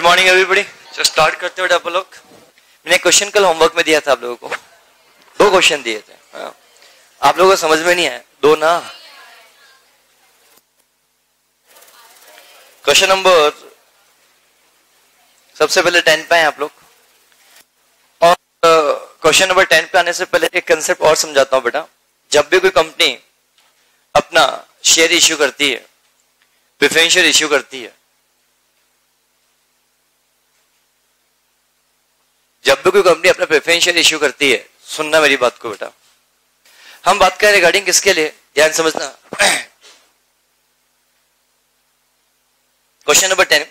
Morning everybody. तो start करते हो आप लोग। मैंने क्वेश्चन कल होमवर्क में दिया था आप लोगों को, 2 क्वेश्चन दिए थे। आप लोगों को समझ में नहीं आया? 2 ना। क्वेश्चन नंबर सबसे पहले 10 पे हैं आप लोग, और क्वेश्चन नंबर 10 पे आने से पहले एक कंसेप्ट और समझाता हूं बेटा। जब भी कोई कंपनी अपना शेयर इश्यू करती है, प्रेफरेंशियल इश्यू करती है, जब भी कोई कंपनी अपना प्रेफरेंशियल इश्यू करती है, सुनना मेरी बात को बेटा। हम बात करें रिगार्डिंग किसके लिए, ध्यान समझना। क्वेश्चन नंबर 10,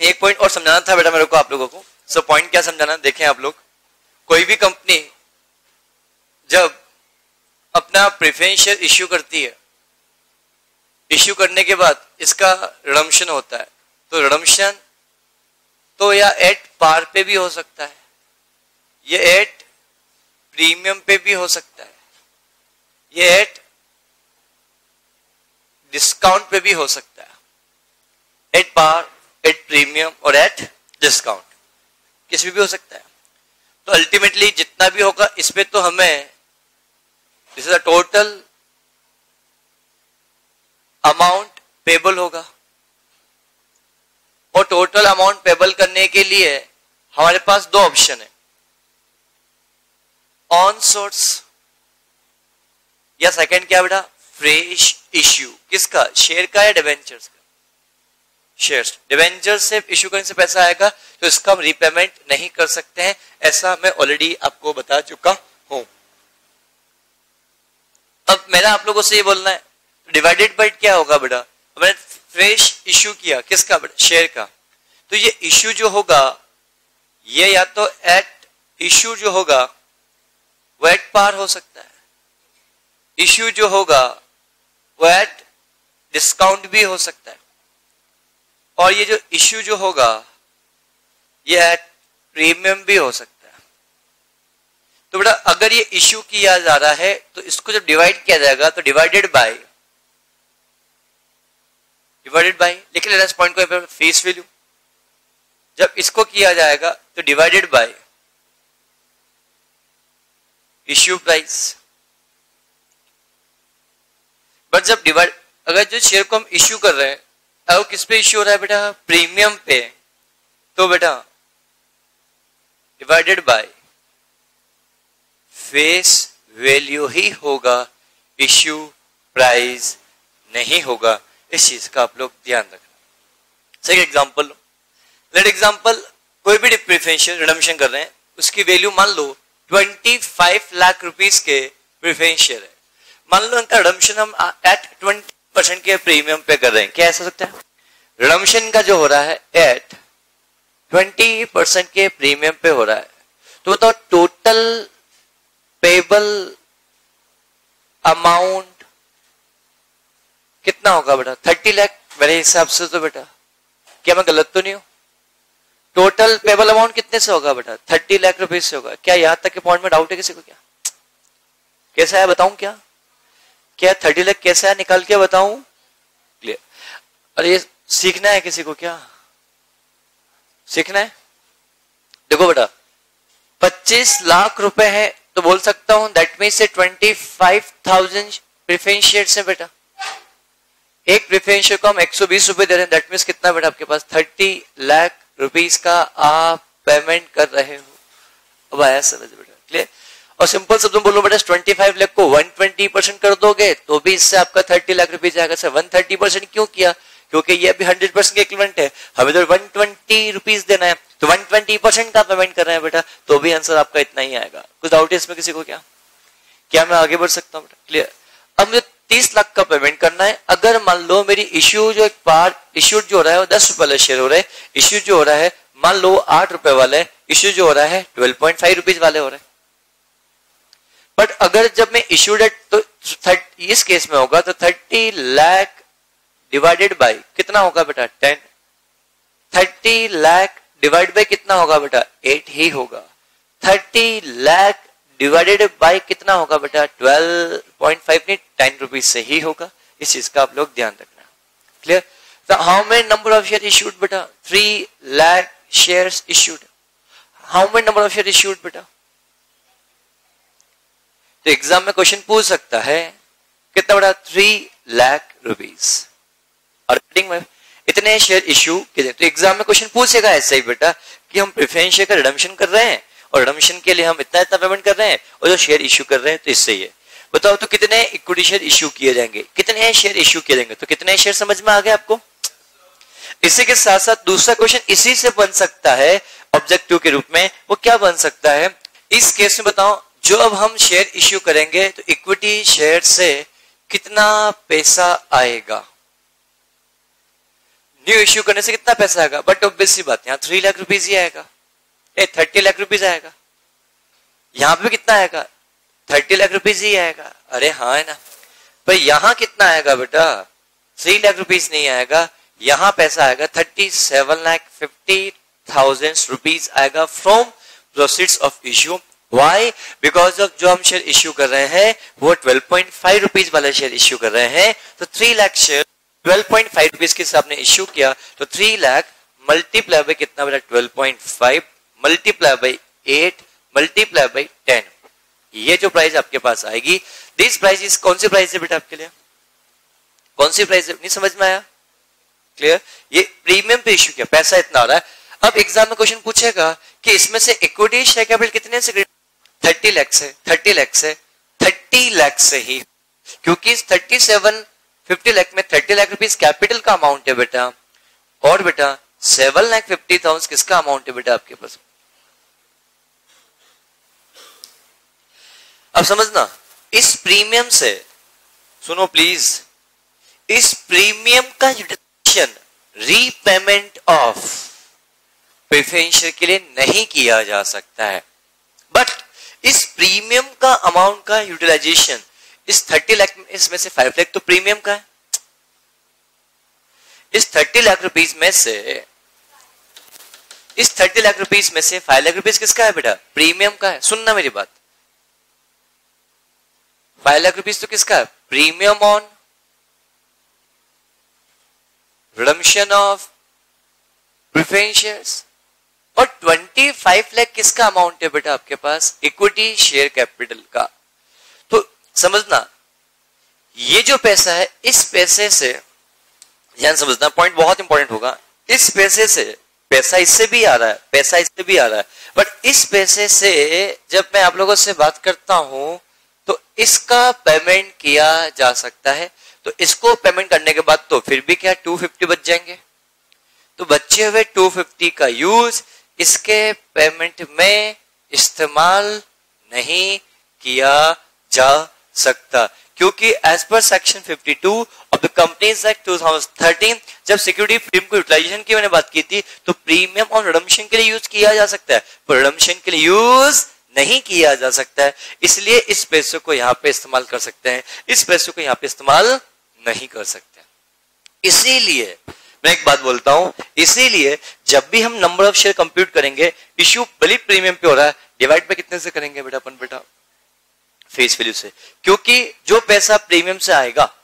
एक पॉइंट और समझाना था बेटा मेरे को आप लोगों को। सो पॉइंट क्या समझाना, देखें आप लोग। कोई भी कंपनी जब अपना प्रेफरेंशियल इश्यू करती है, इश्यू करने के बाद इसका रिडम्पशन होता है, तो रिडम्पशन तो या एट पार पे भी हो सकता है, ये एट प्रीमियम पे भी हो सकता है, ये एट डिस्काउंट पे भी हो सकता है। एट पार, एट प्रीमियम और एट डिस्काउंट, किस भी हो सकता है। तो अल्टीमेटली जितना भी होगा इस पे तो हमें this is the total amount payable होगा, और टोटल अमाउंट पेबल करने के लिए हमारे पास 2 ऑप्शन है, ऑन सोर्स या सेकंड क्या बेटा, फ्रेश इश्यू। किसका, शेयर का या डिवेंचर्स का? शेयर्स। डिवेंचर से इश्यू करने से पैसा आएगा तो इसका हम रीपेमेंट नहीं कर सकते हैं, ऐसा मैं ऑलरेडी आपको बता चुका हूं। अब मेरा आप लोगों से ये बोलना है, डिवाइडेड बाय क्या होगा बेटा। मैंने फ्रेश इश्यू किया किसका बेटा, शेयर का। तो ये इश्यू जो होगा, ये या तो एट इश्यू जो होगा वो एट पार हो सकता है, इश्यू जो होगा वो एट डिस्काउंट भी हो सकता है, और ये जो इश्यू जो होगा ये एट प्रीमियम भी हो सकता है। तो बेटा अगर ये इश्यू किया जा रहा है तो इसको जब डिवाइड किया जाएगा तो डिवाइडेड बाय लिख लेना इस पॉइंट को, फेस वैल्यू। जब इसको किया जाएगा तो divided by issue price. But जब अगर जो शेयर को हम इश्यू कर रहे हैं, अब किस पे इश्यू हो रहा है बेटा, प्रीमियम पे, तो बेटा डिवाइडेड बाय फेस वैल्यू ही होगा, इश्यू प्राइस नहीं होगा। इस चीज का आप लोग ध्यान रखना। सही एग्जांपल लो, लेट एग्जांपल कोई भी प्रेफरेंशियल रिडम्पशन कर रहे हैं, उसकी वैल्यू मान लो 25 लाख रुपीस के प्रेफरेंशियल है। मान लो इनका रिडम्पशन हम एट 20% के प्रीमियम पे कर रहे हैं, क्या ऐसा सकता है? रिडम्पशन का जो हो रहा है एट 20% के प्रीमियम पे हो रहा है, तो बताओ टोटल पेबल अमाउंट कितना होगा बेटा, 30 लाख मेरे हिसाब से। तो बेटा क्या मैं गलत तो नहीं हूं? टोटल पेबल अमाउंट कितने से होगा बेटा, 30 लाख रुपए से होगा। क्या यहां तक के पॉइंट में डाउट है किसी को? क्या कैसा है बताऊं? क्या 30 लाख कैसा है, निकाल के बताऊं? क्लियर? अरे ये सीखना है किसी को? क्या सीखना है? देखो बेटा 25 लाख रुपए है तो बोल सकता हूं दैट मीन्स से 25,000 प्रेफरेंस शेयर्स है बेटा। एक प्रेफरेंस शेयर को हम 120 रुपए दे रहे हैं, दैट मीन्स कितना बेटा आपके पास 30 लाख रुपीस का आप पेमेंट कर रहे हो। अब आया समझ बेटा? क्लियर? और सिंपल शब्दों में बोलो बेटा 25 लाख को 120% कर दोगे तो भी इससे आपका 30 लाख रुपीस आएगा। सर 130% क्यों किया? क्योंकि ये भी 100% के इक्विवेलेंट है, हमें तो 120 रुपीस देना है, तो 120% का पेमेंट कर रहे हैं बेटा, तो भी आंसर आपका इतना ही आएगा। कुछ डाउट है इसमें किसी को? क्या मैं आगे बढ़ सकता हूँ बेटा? क्लियर? अब मुझे 30 लाख का पेमेंट करना है। अगर मान लो मेरी इश्यू जो एक बार इश्यूड जो हो रहा है वो 10 रुपए वाला शेयर हो रहा है, इश्यू जो हो रहा है मान लो 8 रुपए वाला है, इश्यू जो हो रहा है 12.5 रुपीज वाले हो रहे हैं। बट अगर जब मैं इश्यूड है तो इस केस में होगा तो 30 लाख डिवाइडेड बाय कितना होगा बेटा, 10। 30 लाख डिवाइड बाय कितना होगा बेटा, 8 ही होगा। 30 लाख डिवाइडेड बाय कितना होगा बेटा, 12.5 नहीं 10 रुपीज से ही होगा। इस चीज का आप लोग ध्यान रखना। Clear? So how many number of shares issued बेटा? 3 lakh shares issued. How many number of shares issued बेटा? तो एग्जाम में क्वेश्चन पूछ सकता है कितना बड़ा? 3 लाख रुपीस और इतने शेयर इश्यू किए। तो एग्जाम में क्वेश्चन पूछेगा ऐसे ही बेटा कि हम प्रेफरेंस शेयर का रिडम्पशन कर रहे हैं और रिडम्पशन के लिए हम इतना इतना पेमेंट कर रहे हैं और जो शेयर इश्यू कर रहे हैं तो इससे ही है। बताओ तो कितने इक्विटी शेयर इश्यू किए जाएंगे? कितने शेयर इश्यू किए जाएंगे? तो कितने शेयर समझ में आ गए आपको? इसी के साथ साथ दूसरा क्वेश्चन इसी से बन सकता है ऑब्जेक्टिव के रूप में। वो क्या बन सकता है इस केस में? बताओ जो अब हम शेयर इश्यू करेंगे तो इक्विटी शेयर से कितना पैसा आएगा? न्यू इश्यू करने से कितना पैसा आएगा? बट ऑब्वियस सी बात, यहाँ 3 लाख रुपीज ही आएगा, 30 लाख रुपीज आएगा। यहाँ पे कितना आएगा? 30 लाख रुपीज ही आएगा। अरे हाँ है ना। पर यहाँ कितना आएगा बेटा? 3 लाख रुपीज नहीं आएगा, यहाँ पैसा आएगा 37,50,000 रुपीज आएगा from proceeds of issue. Why? Because of जो हम शेयर इश्यू कर रहे हैं वो 12.5 रुपीज वाला शेयर इश्यू कर रहे हैं। तो 3 लाख शेयर 12.5 रुपीज के हिसाब ने इश्यू किया तो 3 लाख मल्टीप्लाई बाय कितना बेटा? 12.5 मल्टीप्लाई बाय 8 मल्टीप्लाई बाय 10। ये जो प्राइस आपके पास आएगी, दिस प्राइस इज कौन सी प्राइस है बेटा आपके लिए? कौन सी प्राइस है? नहीं समझ में आया? क्लियर? ये प्रीमियम पे इश्यू किया, पैसा इतना आ रहा है। अब एग्जाम में क्वेश्चन पूछेगा कि इसमें से इक्विटी शेयर कैपिटल कितने से? 30 लाख से। 30 लाख से 30 लाख से ही, क्योंकि 3750 लाख में 30 लाख रुपीस कैपिटल का अमाउंट है बेटा, और बेटा 7,50,000 किसका अमाउंट है बेटा आपके पास? अब समझना, इस प्रीमियम से सुनो प्लीज, इस प्रीमियम का utilization repayment of preference share के लिए नहीं किया जा सकता है। बट इस प्रीमियम का अमाउंट का यूटिलाइजेशन इस 30 लाख में, इसमें से 5 लाख तो प्रीमियम का है। इस 30 लाख रुपीस में से, इस 30 लाख रुपीस में से 5 लाख रुपीस किसका है बेटा? प्रीमियम का है। सुनना मेरी बात, 5 लाख रुपीस तो किसका है? Premium on redemption of preference shares. और 25 लाख किसका अमाउंट है बेटा आपके पास? इक्विटी शेयर कैपिटल का। तो समझना, ये जो पैसा है, इस पैसे से ध्यान समझना, पॉइंट बहुत इंपॉर्टेंट होगा। इस पैसे से, पैसा इससे भी आ रहा है, पैसा इससे भी आ रहा है, बट इस पैसे से जब मैं आप लोगों से बात करता हूं तो इसका पेमेंट किया जा सकता है। तो इसको पेमेंट करने के बाद तो फिर भी क्या 250 बच जाएंगे। तो बचे हुए 250 का यूज इसके पेमेंट में इस्तेमाल नहीं किया जा सकता, क्योंकि as per section 52 of the companies act 2013 जब सिक्योरिटी प्रीमियम को यूटिलाइजेशन की मैंने बात की थी तो प्रीमियम और रिडम्पशन के लिए यूज किया जा सकता है, पर रिडम्पशन के लिए यूज नहीं किया जा सकता है। इसलिए इस पैसे को यहां पे इस्तेमाल कर सकते हैं, इस पैसे को यहां पे इस्तेमाल नहीं कर सकते। इसीलिए मैं एक बात बोलता हूं, इसीलिए जब भी हम नंबर ऑफ शेयर कंप्यूट करेंगे, इश्यू भले प्रीमियम पे हो रहा है, डिवाइड पे कितने से करेंगे बेटा अपन? बेटा फेस वैल्यू से, क्योंकि जो पैसा प्रीमियम से आएगा,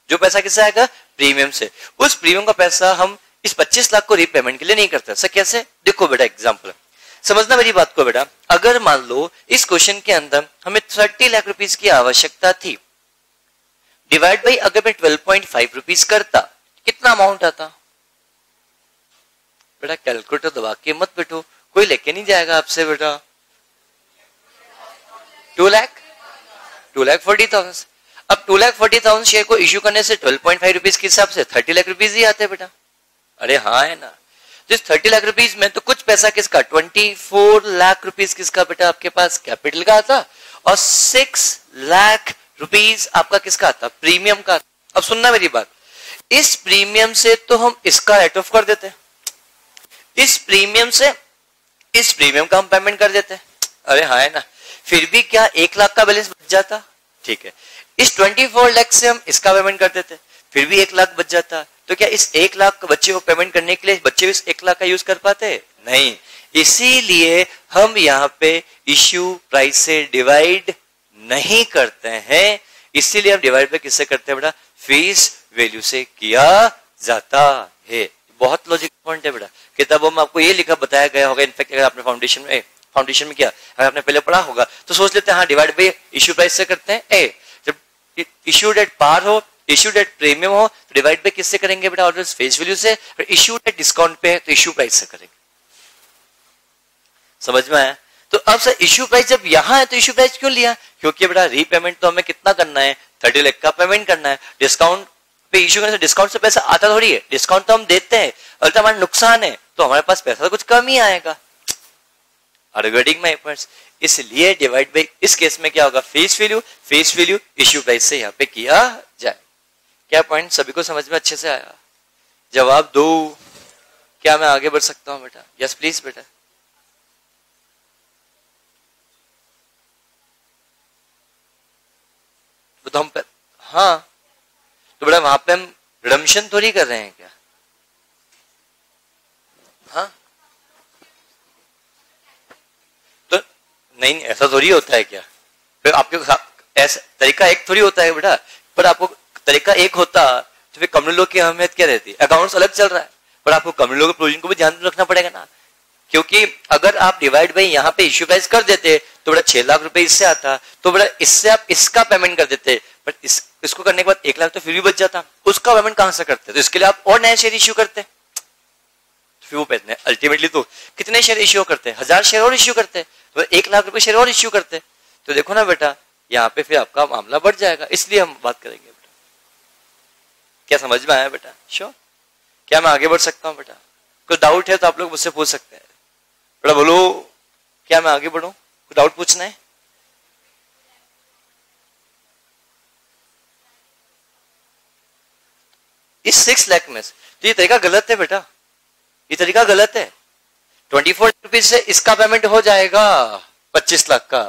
जो पैसा किससे आएगा? प्रीमियम से। उस प्रीमियम का पैसा हम इस 25 लाख को रीपेमेंट के लिए नहीं करते। सर कैसे? देखो बेटा एग्जाम्पल समझना मेरी बात को बेटा। अगर मान लो इस क्वेश्चन के अंदर हमें 30 लाख रुपीस की आवश्यकता थी, डिवाइड बाई अगर मैं 12.5 रुपीस करता, कितना अमाउंट आता? बेटा कैलकुलेटर दबा के मत बैठो, कोई लेके नहीं जाएगा आपसे बेटा। 2,40,000। अब 2,40,000 शेयर को इश्यू करने से 12.5 रुपीस के हिसाब से 30 लाख रुपीस ही आते बेटा। अरे हाँ है ना। जिस 30 लाख रुपीस में तो कुछ पैसा किसका? 24 लाख रुपीस किसका बेटा आपके पास? कैपिटल का आता, और 6 लाख रुपीस आपका किसका आता? प्रीमियम का। अब सुनना मेरी बात, इस प्रीमियम से तो हम इसका राइट ऑफ कर देते, इस प्रीमियम से इस प्रीमियम का हम पेमेंट कर देते। अरे हाँ है ना। फिर भी क्या 1 लाख का बैलेंस बच जाता? ठीक है। इस 24 लाख से हम इसका पेमेंट कर देते, फिर भी 1 लाख बच जाता। तो क्या इस 1 लाख बच्चे को पेमेंट करने के लिए बच्चे इस 1 लाख का यूज कर पाते? नहीं। इसीलिए हम यहाँ पे इश्यू प्राइस से डिवाइड नहीं करते हैं। इसीलिए हम डिवाइड पे किससे करते हैं बेटा? फेस वैल्यू से किया जाता है। बहुत लॉजिक पॉइंट है बेटा, किताबों में आपको ये लिखा बताया गया होगा। इनफैक्ट अगर आपने फाउंडेशन में क्या अगर आपने पहले पढ़ा होगा तो सोच लेते हैं हाँ डिवाइड बाई इश्यू प्राइस से करते हैं। ए जब इश्यूड एट पार हो, इश्यूड एट प्रीमियम हो तो डिवाइड बाई किससे करेंगे बेटा? ऑलवेज फेस वैल्यू से। और इश्यूड एट डिस्काउंट पे है तो इश्यू प्राइस से करेंगे। समझ में आया? तो अब सर इश्यू प्राइस जब यहां है तो इश्यू प्राइस क्यों लिया? क्योंकि बेटा रीपेमेंट तो हमें कितना करना है? 30 लाख का पेमेंट करना है। डिस्काउंट पे इश्यू करने से डिस्काउंट से पैसा आता थोड़ी है, डिस्काउंट तो हम देते हैं और हमारा नुकसान है तो हमारे पास पैसा तो कुछ कम ही आएगा। Are you getting my points? इसलिए डिवाइड बाई इस केस में क्या होगा? फेस वैल्यू इश्यू प्राइस से यहाँ पे किया जाए। क्या पॉइंट सभी को समझ में अच्छे से आया? जवाब दो। क्या मैं आगे बढ़ सकता हूं बेटा? यस प्लीज बेटा। तो हम हाँ तो बेटा वहां पे हम रिडम्पशन थोड़ी कर रहे हैं क्या? हाँ तो नहीं ऐसा थोड़ी होता है क्या? फिर आपके ऐसा तरीका एक थोड़ी होता है बेटा। पर आपको तरीका एक होता तो फिर कम्युनल लॉ की अहमियत क्या रहती? अकाउंट्स अलग चल रहा है पर आपको कम्युनल लॉ के प्रोविजन को भी ध्यान रखना पड़ेगा ना। क्योंकि अगर आप डिवाइड बाई यहाँ पे इश्यू प्राइस कर देते तो बड़ा 6 लाख रुपए इससे आता तो बड़ा इससे आप इसका पेमेंट कर देते, बट इसको करने के बाद 1 लाख तो फिर भी बच जाता। उसका पेमेंट कहां से करते? तो इसके लिए आप और नए शेयर इश्यू करते। फिर वो पैसे अल्टीमेटली तो कितने शेयर इश्यू करते? 1000 शेयर और इश्यू करते तो 1 लाख रुपए शेयर और इश्यू करते। तो देखो ना बेटा यहाँ पे फिर आपका मामला बढ़ जाएगा। इसलिए हम बात करेंगे बेटा। क्या समझ में आया बेटा? श्योर। क्या मैं आगे बढ़ सकता हूँ बेटा? कोई डाउट है तो आप लोग मुझसे पूछ सकते हैं बेटा। बोलो क्या मैं आगे बढ़ूं? कोई डाउट पूछना है? इस 6 लाख में से तो ये तरीका गलत है बेटा, ये तरीका गलत है। 24 रुपीज से इसका पेमेंट हो जाएगा 25 लाख का,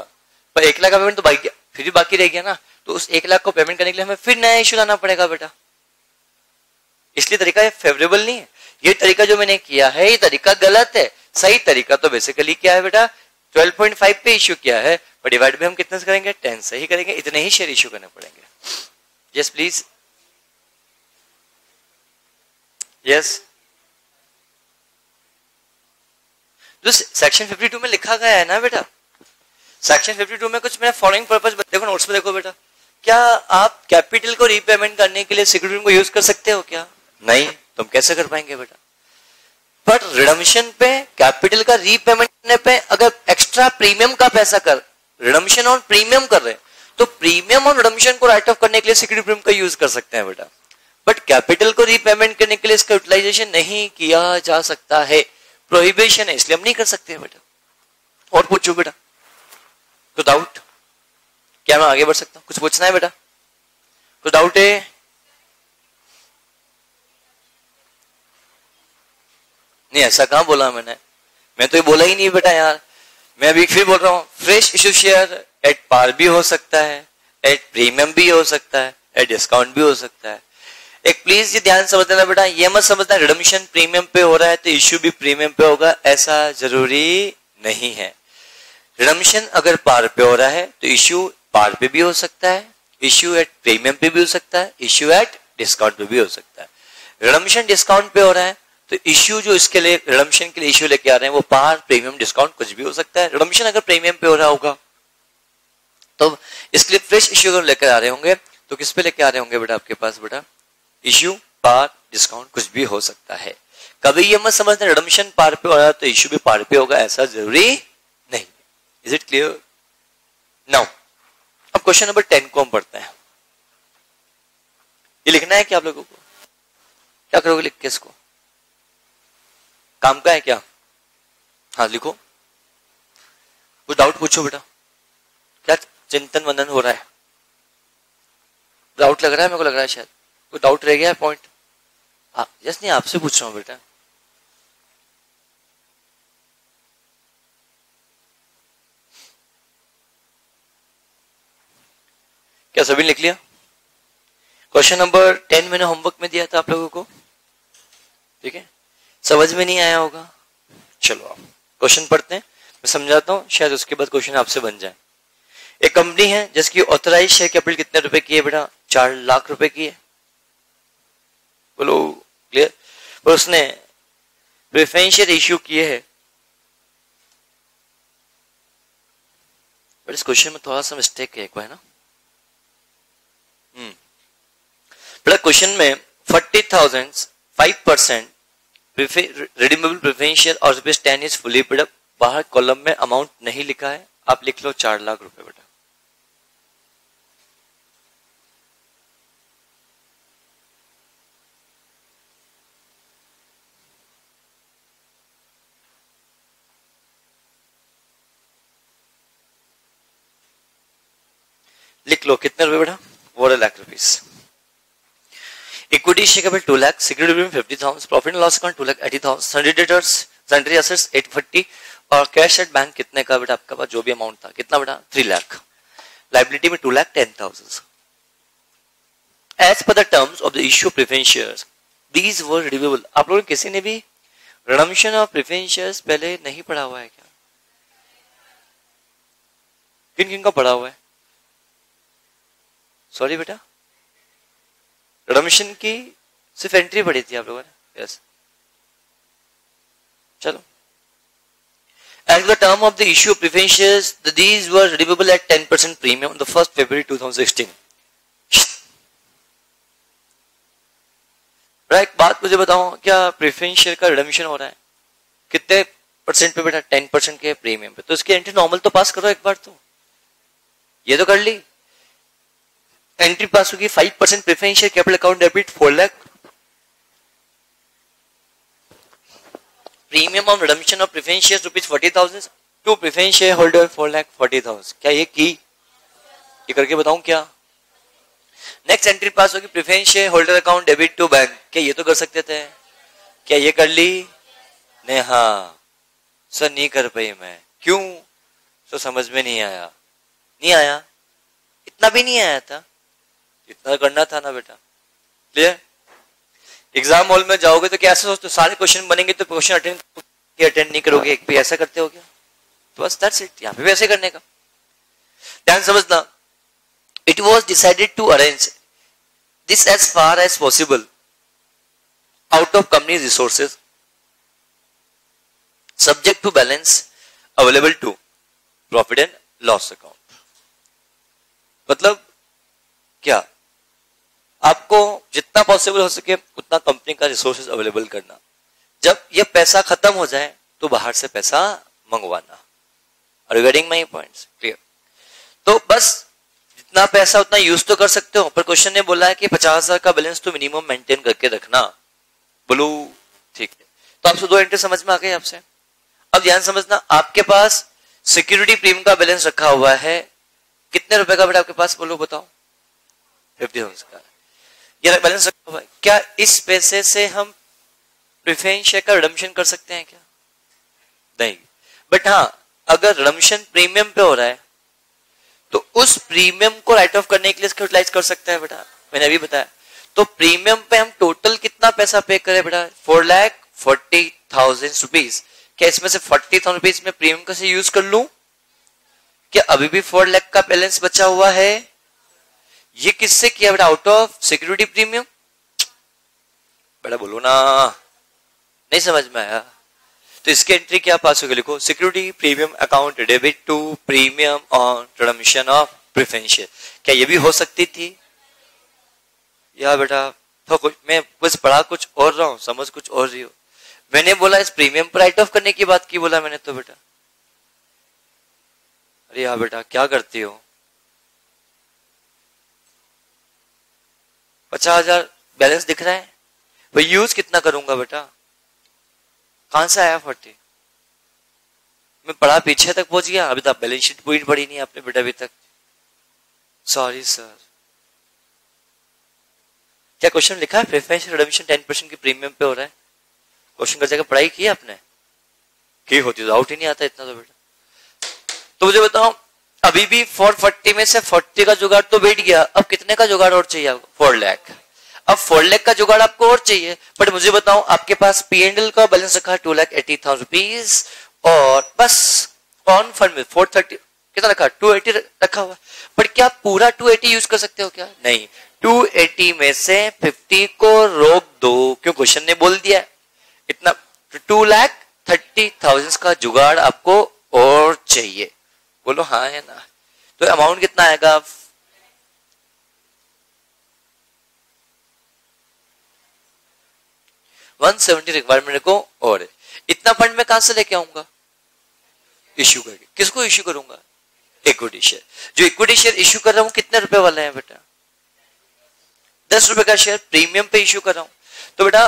पर 1 लाख का पेमेंट तो बाकी फिर भी बाकी रह गया ना। तो उस 1 लाख को पेमेंट करने के लिए हमें फिर नया इश्यू लाना पड़ेगा बेटा। इसलिए तरीका फेवरेबल नहीं है। ये तरीका जो मैंने किया है ये तरीका गलत है। सही तरीका तो बेसिकली क्या है बेटा? 12.5 पे इश्यू किया है पर डिवाइड में हम कितने से करेंगे? 10 से ही करेंगे। इतने ही शेयर इश्यू करने पड़ेंगे। Yes please. यस जो सेक्शन 52 में लिखा गया है ना बेटा, सेक्शन 52 में कुछ मैंने फॉलोइंग पर्पस देखो नोट्स में देखो बेटा। क्या आप कैपिटल को रीपेमेंट करने के लिए सिक्योरिटी को यूज कर सकते हो क्या? नहीं। तुम कैसे कर पाएंगे बेटा? पर रिडम्पशन पे कैपिटल का रीपेमेंट करने पे अगर एक्स्ट्रा प्रीमियम का पैसा कर रिडम्पशन और प्रीमियम कर रहे हैं तो प्रीमियम और रिडम्पशन को राइट ऑफ करने के लिए सिक्योरिटी प्रीमियम का यूज कर सकते हैं बेटा। बट कैपिटल को रीपेमेंट करने के लिए इसका यूटिलाइजेशन नहीं किया जा सकता है, प्रोहिबिशन है, इसलिए हम नहीं कर सकते बेटा। और पूछो बेटा तो डाउट? क्या मैं आगे बढ़ सकता हूं? कुछ पूछना है बेटा? कुछ डाउट है? नहीं ऐसा कहां बोला मैंने? मैं तो ये बोला ही नहीं बेटा यार। मैं अभी फिर बोल रहा हूं fresh issue share at par भी हो सकता है, एट प्रीमियम भी हो सकता है, एट डिस्काउंट भी हो सकता है। एक प्लीज ये ध्यान समझ लेना बेटा, ये मत समझना रिडम्पशन प्रीमियम पे हो रहा है तो इश्यू भी प्रीमियम पे होगा, ऐसा जरूरी नहीं है। रिडम्पशन अगर पार पे हो रहा है तो इश्यू पार पे भी हो सकता है, इश्यू एट प्रीमियम पे भी हो सकता है, इश्यू एट डिस्काउंट पे भी हो सकता है। रिडम्पशन डिस्काउंट पे हो रहा है तो इश्यू जो इसके लिए रिडम्पशन के लिए इश्यू लेके आ रहे हैं वो पार प्रीमियम डिस्काउंट कुछ भी हो सकता है। रिडम्पशन अगर प्रीमियम पे हो रहा होगा तो इसके लिए फ्रेश इश्यू अगर लेकर आ रहे होंगे तो किस पे लेके आ रहे होंगे बेटा? आपके पास बेटा इश्यू पार डिस्काउंट कुछ भी हो सकता है। कभी ये मत समझना रिडम्पशन पार पे हो रहा है तो इश्यू भी पार पे होगा, ऐसा जरूरी नहीं। Is it clear? नाउ अब क्वेश्चन नंबर 10 को हम पढ़ते हैं। ये लिखना है क्या आप लोगों को? क्या करोगे लिख के इसको? काम का है क्या? हाँ लिखो। कुछ डाउट पूछो बेटा। क्या चिंतन वंदन हो रहा है? डाउट लग रहा है मेरे को, लग रहा है शायद कोई डाउट रह गया है पॉइंट। जस्ट नहीं आपसे पूछ रहा हूं बेटा। क्या सभी लिख लिया? क्वेश्चन नंबर 10 मैंने होमवर्क में दिया था आप लोगों को, ठीक है? समझ में नहीं आया होगा। चलो आप क्वेश्चन पढ़ते हैं, मैं समझाता हूं, शायद उसके बाद क्वेश्चन आपसे बन जाए। एक कंपनी है जिसकी ऑथराइज शेयर कैपिटल कितने रुपए की है बेटा? 4 लाख रुपए की है। बोलो क्लियर। पर उसने प्रेफरेंशियल इश्यू किए हैं, बट इस क्वेश्चन में थोड़ा सा मिस्टेक है, है ना। बड़ा क्वेश्चन में 40,000 5% रिडीमेबल प्रेफरेंशियल और ₹10 इज फुली पेड अप, बाहर कॉलम में अमाउंट नहीं लिखा है, आप लिख लो 4 लाख रुपए बेटा। लिख लो कितने रुपए बेटा, 1 lakh rupees. Equity share capital 2 lakh, security premium 50,000, profit and loss account 2,80,000, sundry debtors sundry assets 840 और कैश एट बैंक कितने का बेटा आपका पास जो भी अमाउंट था कितना बेटा 3 लाख, लाइबिलिटी में 2,10,000। As per the terms of the issue of preference shares these were redeemable. आप लोगों ने किसी ने भी रिडम्पशन ऑफ प्रेफरेंस शेयर्स पहले नहीं पढ़ा हुआ है क्या? किन किन का पढ़ा हुआ है? सॉरी बेटा, रिडम्पशन की सिर्फ एंट्री पढ़ी थी आप लोगों ने। यस, चलो। As the term of the issue of preference shares, these were redeemable at 10% premium on the 1st February 2016. एक बात मुझे बताओ, क्या प्रेफरेंस शेयर का रिडम्पशन हो रहा है कितने परसेंट पे बेटा? 10% के प्रीमियम पे। तो इसकी एंट्री नॉर्मल तो पास करो एक बार, तो ये तो कर ली। एंट्री पास होगी 5% preference share capital account debit 4 lakh, premium on redemption of preference shares ₹40,000 to preference share holder 4,40,000। क्या ये की? ये करके बताऊं क्या? नेक्स्ट एंट्री पास होगी preference share holder account debit to bank. क्या ये तो कर सकते थे? क्या ये कर ली? नहीं। हाँ सर नहीं कर पाई मैं, क्यों? तो समझ में नहीं आया। नहीं आया, इतना भी नहीं आया था, इतना करना था ना बेटा। क्लियर? एग्जाम हॉल में जाओगे तो क्या ऐसा सोचते हो सारे क्वेश्चन बनेंगे तो क्वेश्चन अटेंड नहीं करोगे, एक भी ऐसा करते हो क्या? तो बस दैट्स इट, यहाँ पे भी ऐसे करने का। ध्यान समझना, it was decided to arrange this as far as possible out of company resources subject to balance available to profit and loss account. मतलब क्या, आपको जितना पॉसिबल हो सके उतना कंपनी का रिसोर्सेज अवेलेबल करना, जब ये पैसा खत्म हो जाए तो बाहर से पैसा मंगवाना। Are you getting my points? Clear? तो बस जितना पैसा उतना यूज तो कर सकते हो, पर क्वेश्चन ने बोला है कि 50,000 का बैलेंस तो मिनिमम मेंटेन करके रखना। बोलो ठीक है। तो आपसे 2 एंट्री समझ में आ गई आपसे। अब ध्यान समझना, आपके पास सिक्योरिटी प्रीमियम का बैलेंस रखा हुआ है कितने रुपए का बेटा आपके पास? बोलो बताओ। 50,000 का ये बैलेंस रखा हुआ है। क्या इस पैसे से हम प्रेफरेंस शेयर का रिडम्पशन कर सकते हैं क्या? नहीं। बट हाँ, अगर रिडम्पशन प्रीमियम पे हो रहा है तो उस प्रीमियम को राइट ऑफ करने के लिए इसको यूटिलाइज कर सकते हैं बेटा, मैंने अभी बताया। तो प्रीमियम पे हम टोटल कितना पैसा पे करें बेटा? 4,40,000 रुपीज। क्या इसमें से 40,000 रुपीज में प्रीमियम कैसे यूज कर लूं? क्या अभी भी 4 लाख का बैलेंस बचा हुआ है? ये किससे किया बेटा? Out of security premium. बेटा बोलो ना, नहीं समझ में आया? तो इसकी एंट्री क्या पास होगी? लिखो security premium account debit to premium on redemption of preference share. क्या ये भी हो सकती थी? या बेटा तो कुछ मैं बस पढ़ा कुछ और रहा हूं, समझ कुछ और रही हो। मैंने बोला इस प्रीमियम पर राइट ऑफ करने की बात की, बोला मैंने तो बेटा। अरे यार बेटा क्या करती हो? 50,000 बैलेंस दिख रहा है, भाई यूज कितना करूंगा बेटा? कहां से आया 40? मैं पढ़ा पीछे तक पहुंच गया, अभी तक बैलेंस शीट पूरी पढ़ी नहीं आपने बेटा अभी तक। Sorry sir. क्या क्वेश्चन लिखा है प्रेफरेंस रिडम्पशन 10% की प्रीमियम पे हो रहा है? क्वेश्चन कर जगह पढ़ाई की आपने? की होती तो आउट ही नहीं आता इतना तो बेटा। तो मुझे बताओ, अभी भी 440 में से 40 का जुगाड़ तो बैठ गया, अब कितने का जुगाड़ और चाहिए आपको? 4 लाख। अब 4 लाख का जुगाड़ आपको और चाहिए, बट मुझे बताओ आपके पास P&L का बैलेंस रखा है 2,80,000 रुपीज और बस ऑन फंड में 430 कितना रखा 280 रखा हुआ, बट क्या आप पूरा 280 यूज कर सकते हो क्या? नहीं, 280 में से 50 को रोक दो, क्यों क्वेश्चन ने बोल दिया इतना 2,30,000 का जुगाड़ आपको और चाहिए। बोलो हाँ है ना? तो अमाउंट कितना आएगा? 170 रिक्वायरमेंट को, और इतना फंड मैं कहां से लेके आऊंगा? इश्यू करके। किसको इश्यू करूंगा? Equity share. जो इक्विटी शेयर इश्यू कर रहा हूं कितने रुपए वाला है बेटा? 10 रुपए का शेयर प्रीमियम पे इश्यू कर रहा हूं, तो बेटा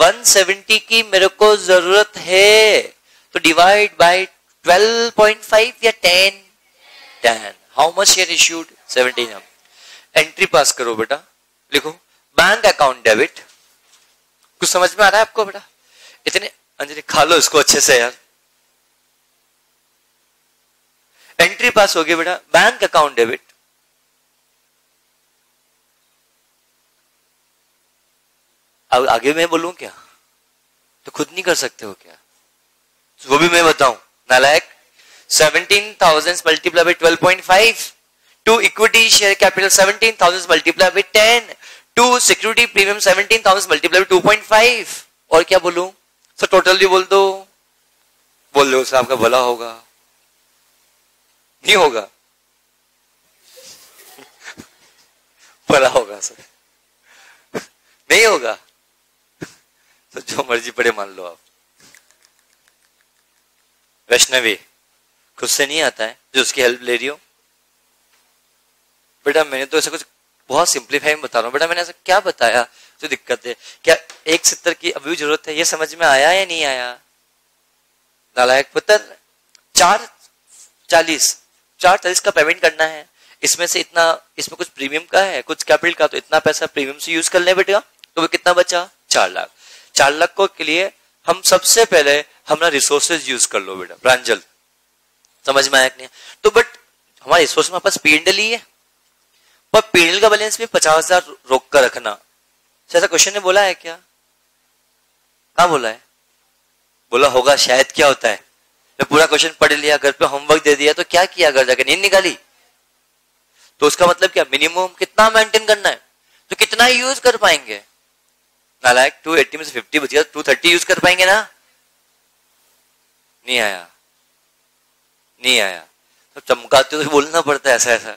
170 की मेरे को जरूरत है, तो डिवाइड बाय 12.5 या 10। How much share issued? 17। Entry पास करो बेटा, लिखो बैंक अकाउंट डेबिट। कुछ समझ में आ रहा है आपको बेटा? इतने अंजलि खा लो इसको अच्छे से यार। एंट्री पास हो गई बेटा, बैंक अकाउंट डेबिट। अब आगे मैं बोलूं क्या? तो खुद नहीं कर सकते हो क्या? वो भी मैं बताऊं नालायक। 17,000 multiply by 12.5 to equity share capital 17,000 multiply by 10 to security premium 17,000 multiply by 2.5। और क्या बोलूं? सर टोटल भी बोल दो। बोल दो सर, आपका भला होगा। नहीं होगा? भला होगा सर, नहीं होगा तो जो मर्जी पड़े मान लो आप। वैष्णवी खुद से नहीं आता है जो उसकी हेल्प ले रही हो। बेटा मैंने तो ऐसा कुछ बहुत सिंप्लीफाई में बता रहा हूं बेटा, मैंने ऐसा क्या बताया जो दिक्कत है? क्या 170 की अभी जरूरत है? ये समझ में आया या नहीं आया? नालायक पुत्र। 440 का पेमेंट करना है, इसमें से इतना, इसमें कुछ प्रीमियम का है कुछ कैपिटल का, तो इतना पैसा प्रीमियम से यूज कर ले बेटा, तो वो कितना बचा? 4 लाख। 4 लाख को के लिए हम सबसे पहले हमारा रिसोर्सेज यूज कर लो बेटा। प्रांजल समझ में आया कि नहीं? तो बट हमारे रिसोर्स में पास पीएनएल ही है, पर पीएनएल का बैलेंस भी 50,000 रोक कर रखना। ऐसा क्वेश्चन ने बोला है क्या? कहां बोला है? बोला होगा शायद। क्या होता है? मैं पूरा क्वेश्चन पढ़ लिया, घर पे होमवर्क दे दिया, तो क्या किया? घर जाकर नींद निकाली। तो उसका मतलब क्या? मिनिमम कितना मेंटेन करना है, तो कितना ही यूज कर पाएंगे? नालायक 280 में से 50 बच गया, 230 यूज कर पाएंगे ना? नहीं आया, नहीं आया। तो चमकाते तो बोलना पड़ता है ऐसा ऐसा।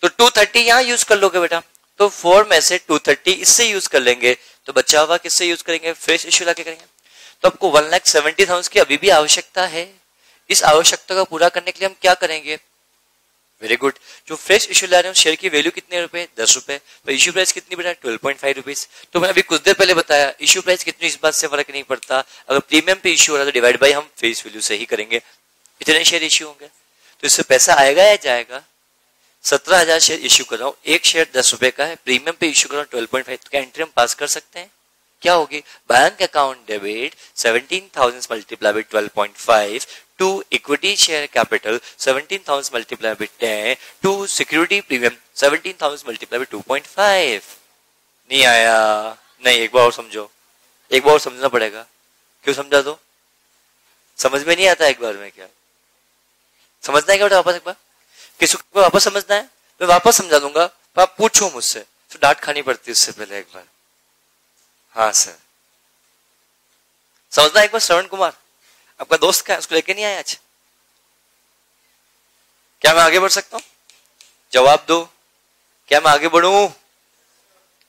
तो 230 यहां यूज कर लोगे बेटा, तो 4 में से 230 इससे यूज कर लेंगे, तो बचा हुआ किससे यूज करेंगे? फ्रेश इश्यू लाके करेंगे। तो आपको 1,70,000 की अभी भी आवश्यकता है। इस आवश्यकता को पूरा करने के लिए हम क्या करेंगे? Very good. जो फ्रेश इश्यू ला रहे हैं शेयर की वैल्यू कितने रुपए? 10 रुपए। तो इश्यू प्राइस कितनी बेटा? 12.5 रुपीज। तो मैंने अभी कुछ देर पहले बताया इश्यू प्राइस कितनी, इस बात से फर्क नहीं पड़ता। अगर प्रीमियम पे इश्यू हो रहा है तो डिवाइड बाई हम फेस वैल्यू से ही करेंगे। इतने शेयर इश्यू होंगे, तो इससे पैसा आएगा या जाएगा? 17,000 शेयर इश्यू कर रहा हूं, एक शेयर 10 रुपए का है, प्रीमियम पे इश्यू कर रहा हूं 12.5, तो क्या एंट्री हम पास कर सकते हैं? क्या होगी? Bank account debit 17,000 multiply by 12.5 to equity share capital 17,000 multiply by 10 to security premium 17,000 multiply by 2.5। नहीं आया? नहीं, एक बार और समझो, एक बार और समझना पड़ेगा। क्यों समझा दो? समझ में नहीं आता एक बार में? क्या समझना है क्या बेटा? वापस एक बार किसी को वापस समझना है? मैं वापस समझा दूंगा, तो आप पूछो मुझसे, तो डांट खानी पड़ती है उससे पहले एक बार। हाँ सर समझना एक बार। श्रवण कुमार आपका दोस्त का है, उसको लेके नहीं आया आज? क्या मैं आगे बढ़ सकता हूं? जवाब दो, क्या मैं आगे बढ़ूं?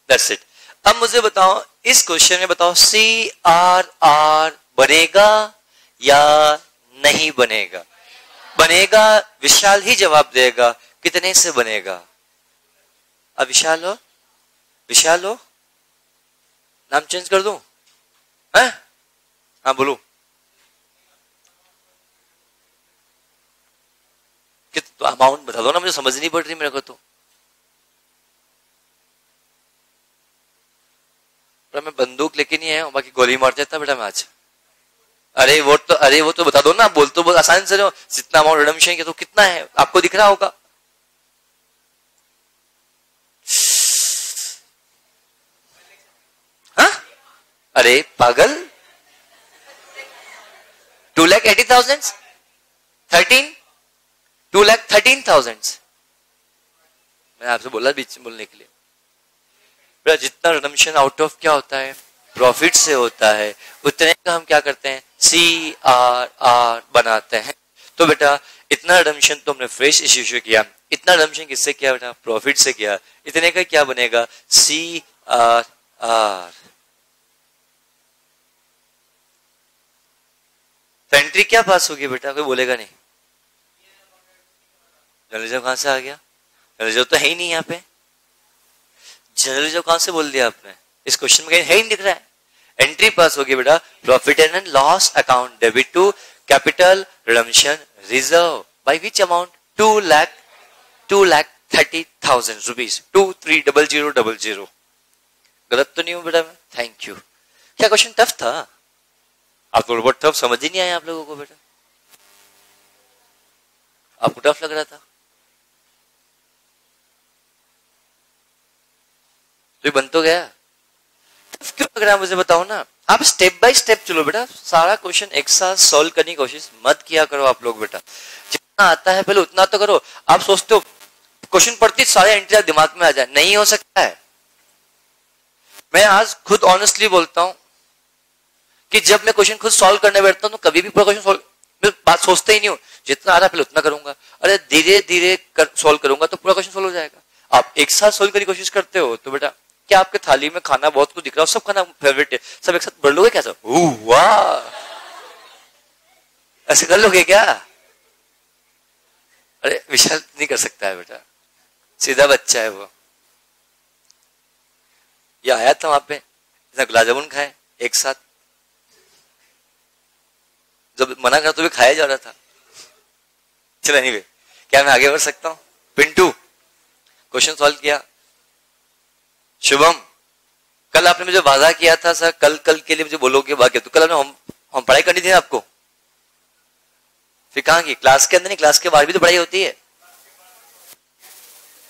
That's it. अब मुझे बताओ, इस क्वेश्चन में बताओ CRR बनेगा या नहीं बनेगा? बनेगा। विशाल ही जवाब देगा। कितने से बनेगा? अब विशाल हो, विशाल हो, नाम चेंज कर दूं? हाँ बोलो। तो अमाउंट बता दो ना, मुझे समझ नहीं पड़ रही मेरे को तो। मैं बंदूक लेके नहीं आया हूं, बाकी गोली मार देता बेटा मैं आज। अरे वो तो बता दो ना। बोल तो बहुत आसान से रहो, जितना अमाउंट रिडम्पशन के तो कितना है आपको दिख रहा होगा। हाँ? अरे पागल, 2,80,000 13 2,13,000। मैंने आपसे बोला बीच में बोलने के लिए, बेटा जितना रिडम्पशन आउट ऑफ क्या होता है, प्रॉफिट से होता है, उतने का हम क्या करते हैं, CRR बनाते हैं। तो बेटा इतना रिडम्पशन तो हमने फ्रेश इश्यू से किया, इतना रिडम्पशन किससे किया बेटा, प्रॉफिट से किया, इतने का क्या बनेगा, CRR। एंट्री क्या पास होगी बेटा, कोई बोलेगा नहीं। जनरल रिजर्व कहां से आ गया, जनरल रिजर्व तो है ही नहीं यहाँ पे, जनरल रिजर्व कहां से बोल दिया आपने, इस क्वेश्चन में कहीं है ही नहीं दिख रहा है। एंट्री पास होगी बेटा, profit and loss account debit to capital redemption reserve by which amount, 2,30,000 rupees, 230000। गलत तो नहीं हूं बेटा मैं, थैंक यू। क्या क्वेश्चन टफ था, आप तो बहुत टफ समझ ही नहीं आया आप लोगों को बेटा, आपको टफ लग रहा था तो बन तो गया, टफ क्यों लग रहा है मुझे बताओ ना। आप स्टेप बाय स्टेप चलो बेटा, सारा क्वेश्चन एक साथ सॉल्व करने की कोशिश मत किया करो आप लोग बेटा, जितना आता है पहले उतना तो करो। आप सोचते हो क्वेश्चन पढ़ती सारे एंट्री दिमाग में आ जाए, नहीं हो सकता है। मैं आज खुद ऑनेस्टली बोलता हूं कि जब मैं क्वेश्चन खुद सॉल्व करने बैठता हूं तो कभी भी पूरा क्वेश्चन सॉल्व, मैं बात सोचते ही नहीं हूं, जितना आ रहा है पहले उतना करूंगा, अरे धीरे धीरे सॉल्व करूंगा तो पूरा क्वेश्चन सॉल्व हो जाएगा। आप एक साथ सॉल्व करने की कोशिश करते हो तो बेटा क्या आपके थाली में खाना बहुत कुछ दिख रहा है, सब खाना फेवरेट है, सब एक साथ भर लोगे क्या, सब वाह ऐसे कर लोगे क्या, अरे विशाल नहीं कर सकता है बेटा, सीधा बच्चा है वो। ये आया था वहां पे, गुलाब जामुन खाए एक साथ, जब मना कर तो भी खाया जा रहा था। चलो एनीवे, क्या मैं आगे बढ़ सकता हूं। पिंटू क्वेश्चन सॉल्व किया। शुभम कल आपने मुझे वादा किया था सर, कल के लिए मुझे बोलोगे वाक्य, तो कल हम पढ़ाई करनी थी आपको, फिर कहां की, क्लास के अंदर नहीं, क्लास के बाहर भी तो पढ़ाई होती है।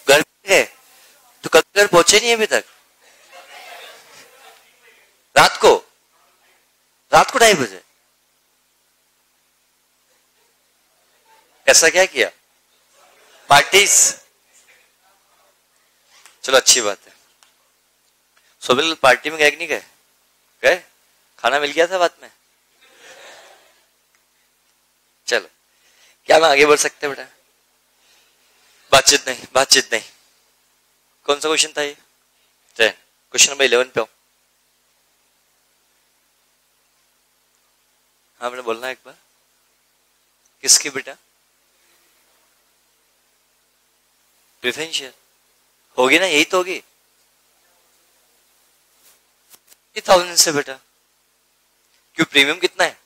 घर है तो कल घर पहुंचे नहीं अभी तक, रात को 2:30 बजे, ऐसा क्या किया, पार्टीज, चलो अच्छी बात है। सोबिल पार्टी में गए कि नहीं गए, गए, खाना मिल गया था बाद में, चलो क्या मैं आगे बढ़ सकते बेटा, बातचीत नहीं। कौन सा क्वेश्चन था ये, क्वेश्चन नंबर 11 पे हो। हाँ मैंने बोलना एक बार, किसकी बेटा, प्रेफरेंशियल होगी ना, यही तो होगी 1000 से बेटा, क्यों प्रीमियम कितना है,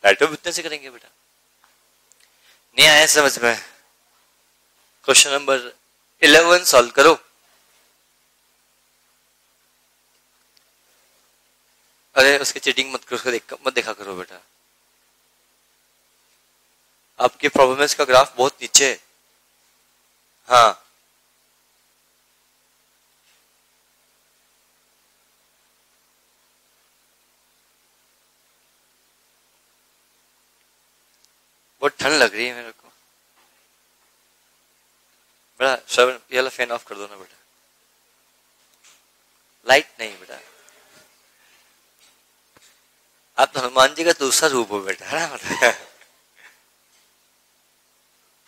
राइट ऑफ उतने से करेंगे बेटा। नहीं आया समझ में, क्वेश्चन नंबर 11 सॉल्व करो। अरे उसकी चीटिंग मत करो, उसको मत देखा करो बेटा, आपके परफॉर्मेंस का ग्राफ बहुत नीचे है। हाँ बहुत ठंड लग रही है मेरे को बेटा, श्रवण ये वाला फैन ऑफ कर दो ना बेटा, लाइट नहीं बेटा, आप तो हनुमान जी का दूसरा रूप हो बेटा, है ना,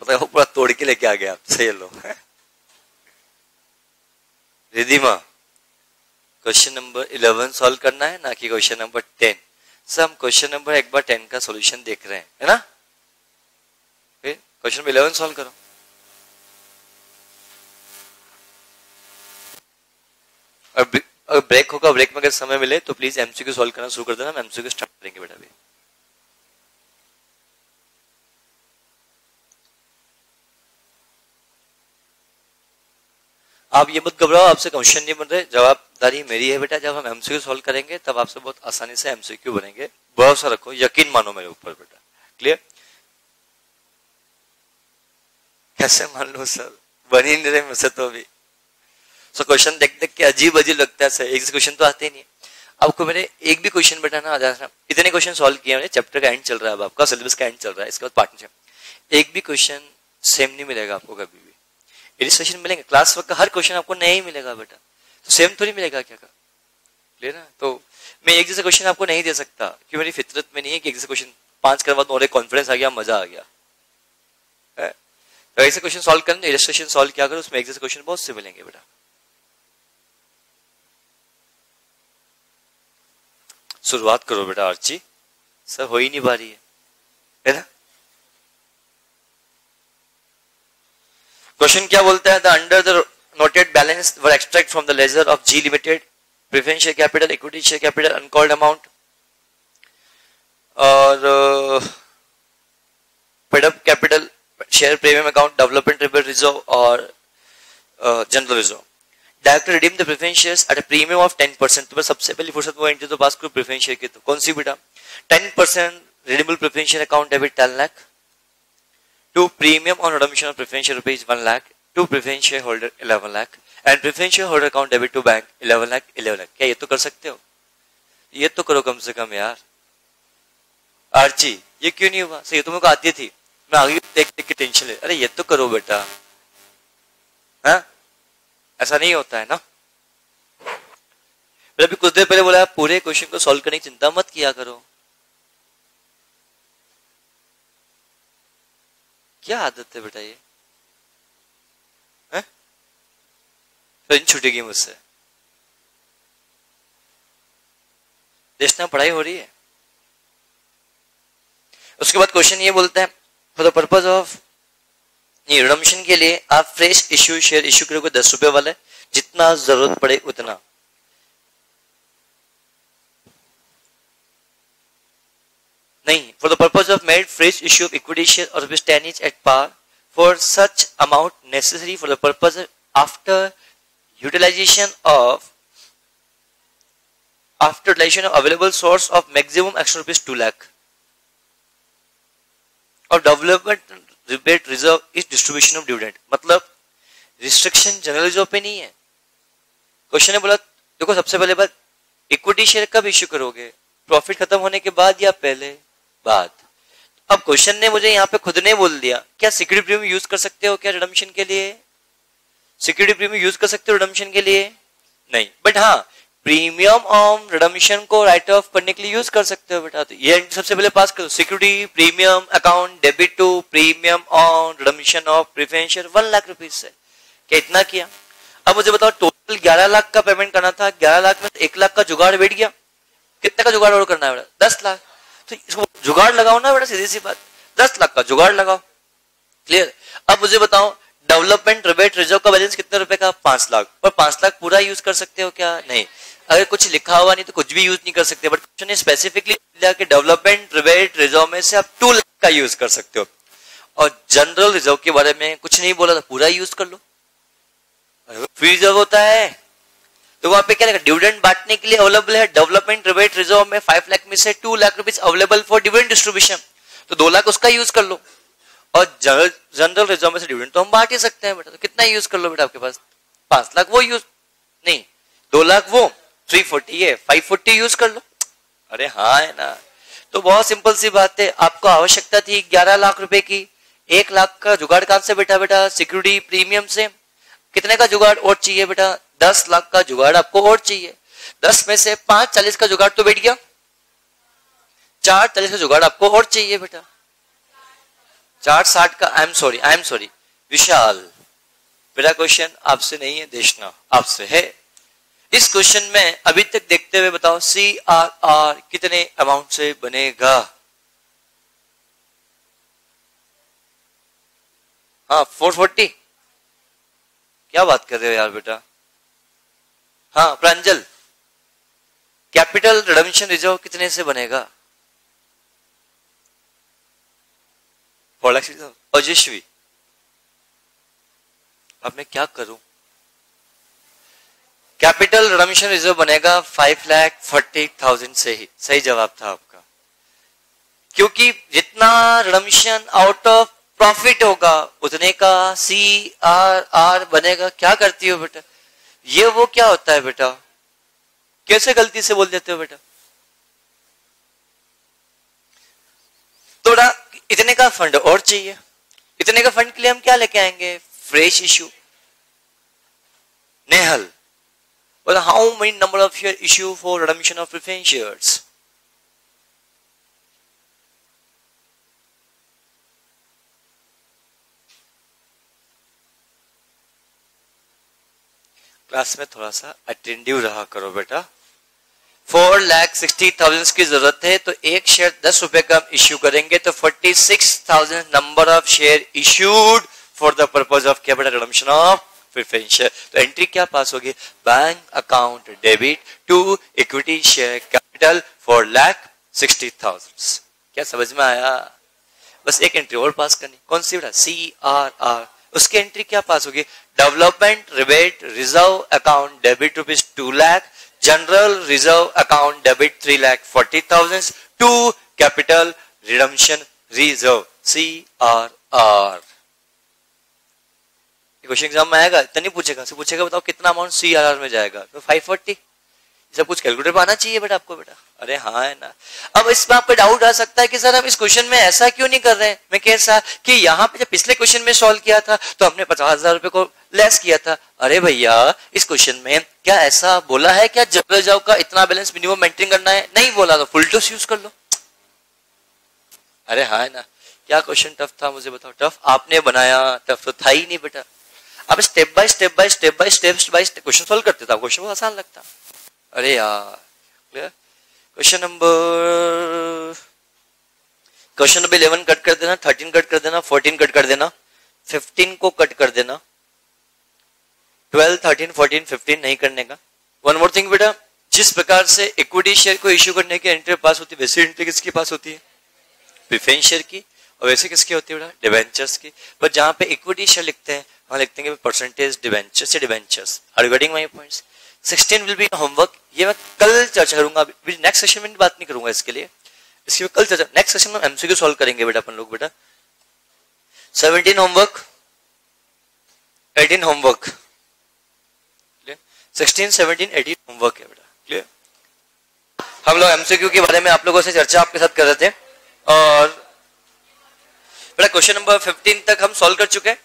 पता है वो पूरा तोड़ के लेके आ गया आप, सही लो। रिधिमा क्वेश्चन नंबर 11 सॉल्व करना है ना कि क्वेश्चन नंबर 10। सर हम क्वेश्चन नंबर एक बार 10 का सॉल्यूशन देख रहे हैं, है ना, फिर क्वेश्चन नंबर 11 सॉल्व करो। अगर ब्रेक होगा, ब्रेक में अगर समय मिले तो प्लीज एमसीक्यू सॉल्व करना शुरू कर देना, हम एमसीक्यू स्टार्ट करेंगे बेटा अभी। आप ये मत घबराओ, आपसे क्वेश्चन नहीं बन रहे, जवाबदारी मेरी है बेटा, जब हम एमसीक्यू सॉल्व करेंगे तब आपसे बहुत आसानी से एमसीक्यू बनेंगे, भरोसा रखो, यकीन मानो मेरे ऊपर बेटा, क्लियर। कैसे मान लो सर, बन ही नहीं रहे मुझसे तो अभी, सो क्वेश्चन देख देख के अजीब अजीब लगता है सर, एक क्वेश्चन तो आते ही नहीं। आपको मैंने एक भी क्वेश्चन बेटा ना आ जाना, इतने क्वेश्चन सॉल्व किए मैंने, चैप्टर का एंड चल रहा है, अब आपका सिलेबस का एंड चल रहा है, इसके बाद पार्टनरशिप, एक भी क्वेश्चन सेम नहीं मिलेगा आपको कभी भी। इलिस्ट्रेशन मिलेंगे, क्लास वर्क का हर क्वेश्चन आपको नया ही मिलेगा बेटा, तो सेम थोड़ी मिलेगा क्या का ले ना। तो मैं एक जैसे क्वेश्चन आपको नहीं दे सकता क्योंकि मेरी फितरत में नहीं है कि एक जैसे क्वेश्चन 5 करवा दूं और एक कॉन्फिडेंस आ गया, मजा आ गया है? तो ऐसे क्वेश्चन सॉल्व करना, इलिस्ट्रेशन सॉल्व क्या करो, उसमें एक जैसे क्वेश्चन बहुत से मिलेंगे बेटा। शुरुआत करो बेटा आर्ची, सर हो ही नहीं पा रही है ना। क्वेश्चन क्या बोलता है, the under the noted balance were extract from the ledger of G limited, preference share capital, equity share capital, uncalled amount और paid up capital, share premium account, development reserve और general reserve. Director redeem the preference shares at a premium of 10%। तो सबसे पहली फुर्सत वो entry तो पास करो preference share की, तो कौन सी बेटा, 10% redeemable preference share account debit 10 lakh, to premium on redemption of preference share rupees 1 lakh, to preference share holder 11 lakh and preference share holder account debit to bank 11 lakh 11 lakh. क्या ये तो कर सकते हो? ये तो करो कम से कम यार। आर्ची ये क्यों नहीं हुआ? सही तुम्हें को आती थी, मैं आगे देख देख के टेंशन ले, अरे ये तो करो बेटा, हाँ ऐसा नहीं होता है ना। अभी कुछ देर पहले बोला पूरे क्वेश्चन को सॉल्व करने की चिंता मत किया करो। क्या आदत है बेटा ये, फिर छूटेगी मुझसे। देखना पढ़ाई हो रही है। उसके बाद क्वेश्चन ये बोलता है, for the purpose of redemption के लिए आप फ्रेश इश्यू शेयर इश्यू करोगे 10 रुपए वाले, जितना जरूरत पड़े उतना। नहीं, for the purpose of made fresh issue of equity share और rupees 10 each at par for such amount necessary for the purpose after utilization of available source of maximum extra rupees 2 lakh और development rebate reserve is distribution of dividend. मतलब restriction general reserve पे नहीं है। Question ने बोला देखो सबसे पहले बात, इक्विटी शेयर कब इश्यू करोगे, प्रॉफिट खत्म होने के बाद या पहले? बाद। अब क्वेश्चन ने मुझे यहाँ पे खुद ने बोल दिया, क्या सिक्योरिटी प्रीमियम यूज कर सकते हो क्या रिडम्पशन के लिए? सिक्योरिटी प्रीमियम यूज कर सकते हो रिडम्पशन के लिए? नहीं, बट हाँ प्रीमियम ऑन रिडम्पशन को राइट ऑफ करने के लिए यूज कर सकते हो बेटा। तो ये सबसे पहले पास करो, security premium account debit to premium on redemption of preference share 1 lakh rupees से। क्या इतना किया? अब मुझे बताओ टोटल 11 लाख का पेमेंट करना था, 11 लाख में 1 लाख का जुगाड़ बैठ गया, कितने का जुगाड़ और करना है बेटा? 10 लाख। तो इसको जुगाड़ लगाओ ना बेटा, सीधी सी बात, 10 लाख का जुगाड़ लगाओ। क्लियर? अब मुझे बताओ डेवलपमेंट रिबेट रिजर्व का बैलेंस कितने रुपए का? 5 लाख। पर 5 लाख पूरा यूज कर सकते हो क्या? नहीं। अगर कुछ लिखा हुआ नहीं तो कुछ भी यूज नहीं कर सकते, बट क्वेश्चन ने स्पेसिफिकली दिया कि डेवलपमेंट रिबेट रिजर्व में से आप 2 लाख का यूज कर सकते हो और जनरल रिजर्व के बारे में कुछ नहीं बोला था, पूरा यूज कर लो। फ्री रिजर्व होता है तो वहां पे क्या लिखा, डिविडेंड बांटने के लिए अवेलेबल है। डेवलपमेंट रिबेट रिजर्व में 5 लाख में से 2 lakh rupees available for dividend distribution, तो 2 लाख उसका यूज कर लो और जनरल रिजर्व में से डिविडेंड तो हम बांट ही सकते हैं बेटा। तो कितना यूज कर लो बेटा, आपके पास 5 लाख वो यूज नहीं, 2 लाख वो 340 है, 540 यूज कर लो। अरे हाँ है ना। तो बहुत सिंपल सी बात है, आपको आवश्यकता थी 11 लाख रुपए की, 1 लाख का जुगाड़ कहां से बेटा सिक्योरिटी प्रीमियम से। कितने का जुगाड़ और चाहिए बेटा? 10 लाख का जुगाड़ आपको और चाहिए। 10 में से 5 40 का जुगाड़ तो बैठ गया, 4 40 का जुगाड़ आपको और चाहिए बेटा। 4 60 का, आई एम सॉरी विशाल, मेरा क्वेश्चन आपसे नहीं है देशना, आपसे है। इस क्वेश्चन में अभी तक देखते हुए बताओ CRR कितने अमाउंट से बनेगा? हाँ 440। क्या बात कर रहे हो यार बेटा? हाँ प्रांजल, कैपिटल रिडम्पशन रिजर्व कितने से बनेगा? अजस्वी, अब मैं क्या करूं? कैपिटल रिडम्पशन रिजर्व बनेगा 5,40,000 से ही। सही जवाब था आपका, क्योंकि जितना रिडम्पशन आउट ऑफ प्रॉफिट होगा उतने का CRR बनेगा। क्या करती हो बेटा? ये वो क्या होता है बेटा? कैसे गलती से बोल देते हो बेटा? थोड़ा इतने का फंड और चाहिए, इतने का फंड के लिए हम क्या लेके आएंगे? Fresh issue. Nehal, well, how many number of share issue for redemption of preference shares? Class में थोड़ा सा अटेंटिव रहा करो बेटा। 4,60,000 की जरूरत है तो एक शेयर 10 रुपए का हम इश्यू करेंगे तो 46,000 number of share issued for the purpose of capital redemption of preference share. तो एंट्री क्या पास होगी? Bank account debit to equity share capital 4,60,000। क्या समझ में आया? बस एक एंट्री और पास करनी। कौन सी बेटा? CRR। उसकी एंट्री क्या पास होगी? Development rebate reserve account debit rupees 2 lakh, general reserve account debit 3,40,000 to capital redemption reserve CRR। Question exam में आएगा, इतना नहीं पूछेगा, सिर्फ पूछेगा बताओ कितना अमाउंट CRR में जाएगा, तो 540। सब कुछ कैलकुलेटर पर आना चाहिए बेटा आपको बेटा। अरे हाँ है ना। अब इसमें आपको डाउट आ सकता है कि सर हम इस क्वेश्चन में ऐसा क्यों नहीं कर रहे हैं? मैं कैसा कि यहाँ पे जब पिछले क्वेश्चन में सॉल्व किया था तो हमने 50,000 रुपए को लेस किया था। अरे भैया इस क्वेश्चन में क्या ऐसा बोला है क्या जब जाओ का इतना बैलेंस मिनिमम मेंटेन करना है? नहीं बोला, तो फुल टॉस यूज कर लो। अरे हाँ है ना। क्या क्वेश्चन टफ था मुझे बताओ? टफ आपने बनाया, टफ तो था ही नहीं बेटा। अब step by step question solve करते थे, क्वेश्चन बहुत आसान लगता। अरे यार क्वेश्चन नंबर 11 कट कर देना, 13 कट कर देना, 14 कट कर देना, 15 को कट कर देना, 12, 13, 14, 15 नहीं करने का। वन मोर थिंग बेटा, जिस प्रकार से इक्विटी शेयर को इश्यू करने की एंट्री पास होती है वैसे एंट्री किसकी पास होती है? प्रेफरेंस शेयर की। और वैसे किसकी होती है बेटा? डिवेंचर्स की। पर जहां पे इक्विटी शेयर लिखते हैं वहां लिखते हैं परसेंटेज डिवेंचर्स से debentures. Are you getting my points? 16 will be homework. ये मैं कल चर्चा करूंगा, अभी नेक्स्ट सेशन में बात नहीं करूंगा इसके लिए, इसकी मैं कल चर्चा। नेक्स्ट सेशन में एमसीक्यू सॉल्व करेंगे बेटा अपन लोग बेटा। 17 होमवर्क, 18 होमवर्क, 16, 17, 18 होमवर्क है बेटा। क्लियर? हम लोग एमसीक्यू के बारे में आप लोगों से चर्चा आपके साथ कर रहे थे और बेटा क्वेश्चन नंबर 15 तक हम सॉल्व कर चुके हैं।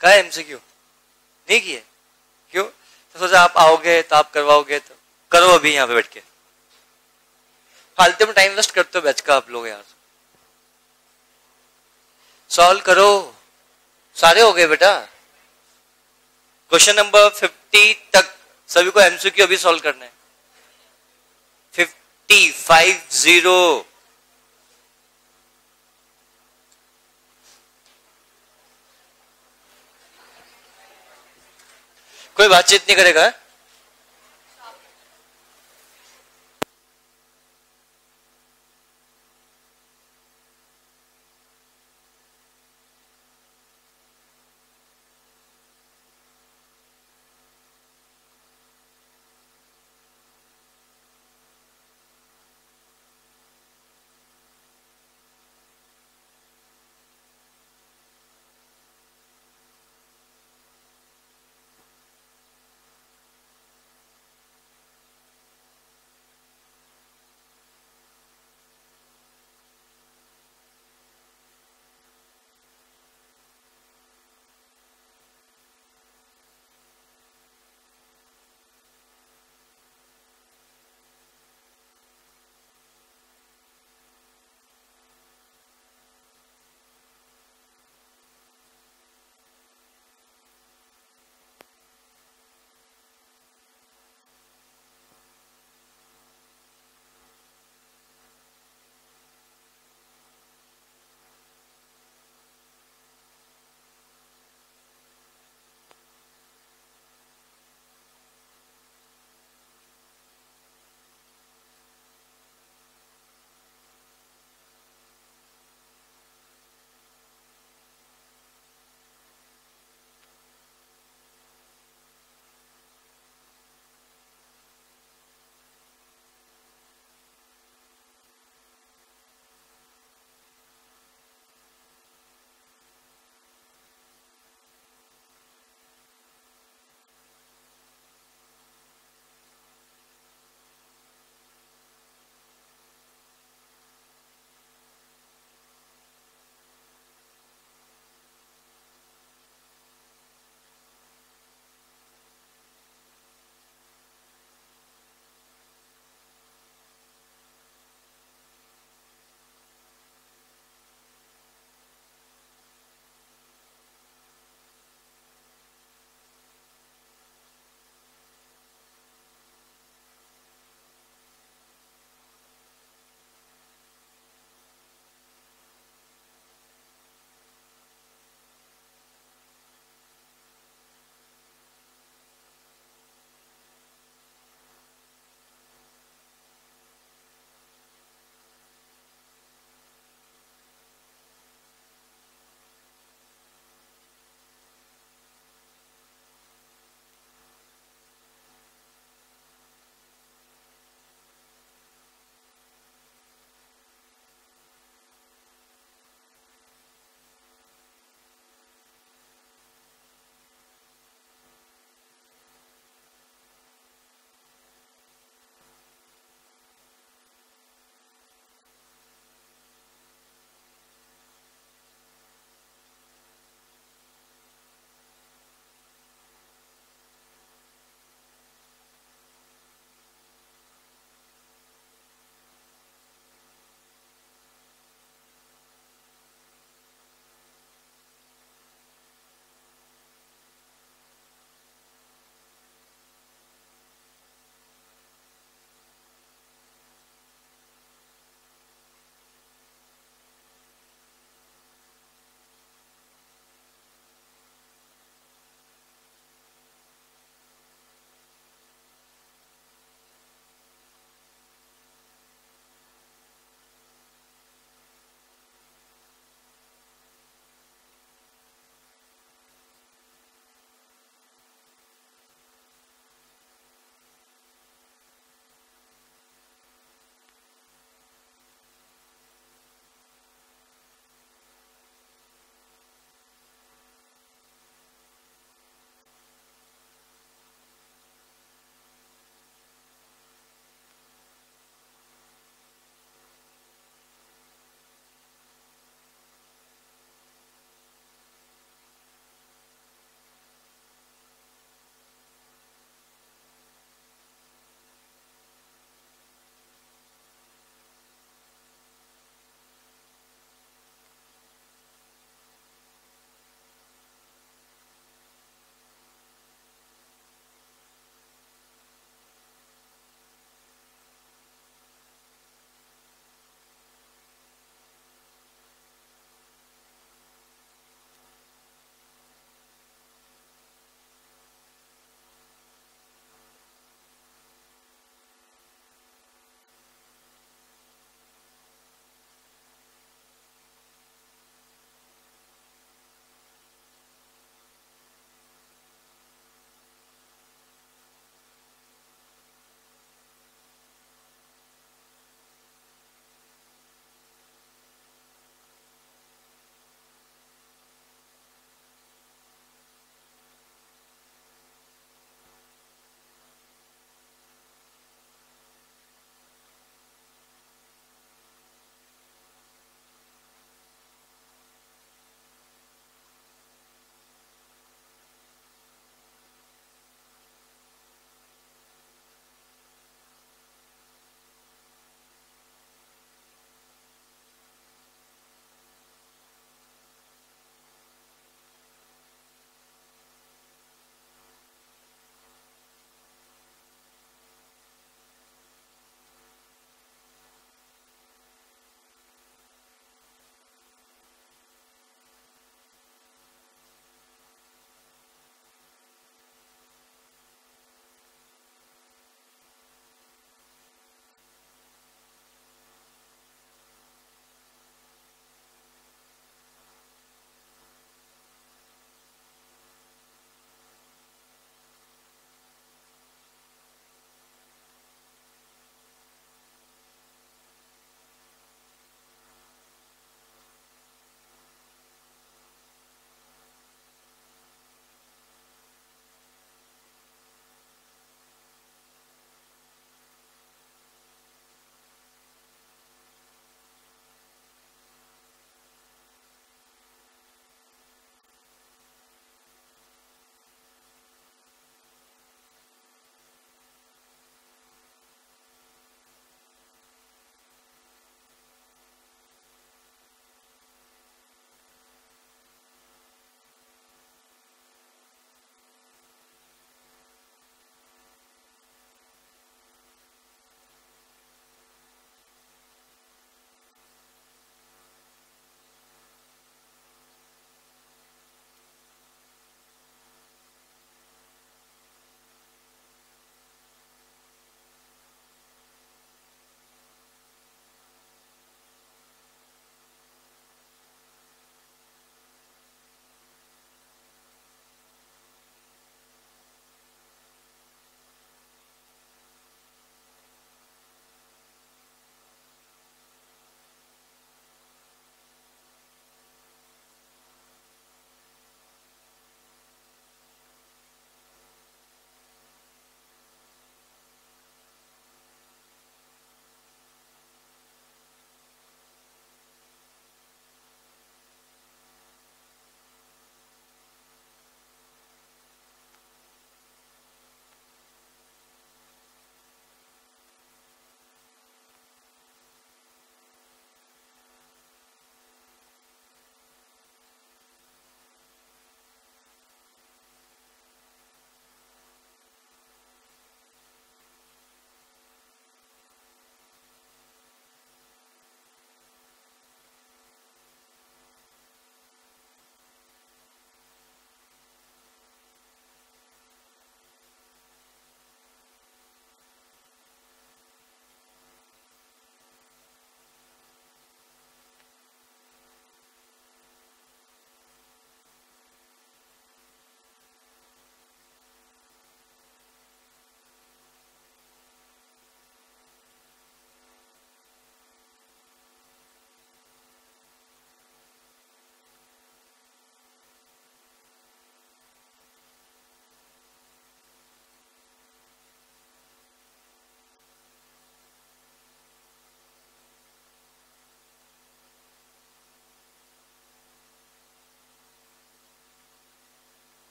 क्या है एमसीक्यू? नहीं किए? क्यों? तो सोचा आप आओगे तो आप करवाओगे, तो करो अभी यहाँ पे बैठ के। फालतू में टाइम वेस्ट करते हो बैच का आप लोग यार। सॉल्व करो, सारे हो गए बेटा। क्वेश्चन नंबर 50 तक सभी को एमसीक्यू अभी सॉल्व करना है। 50। कोई बातचीत नहीं करेगा?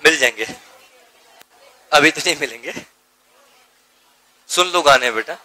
मिल जाएंगे, अभी तो नहीं मिलेंगे। सुन लो गाने बेटा।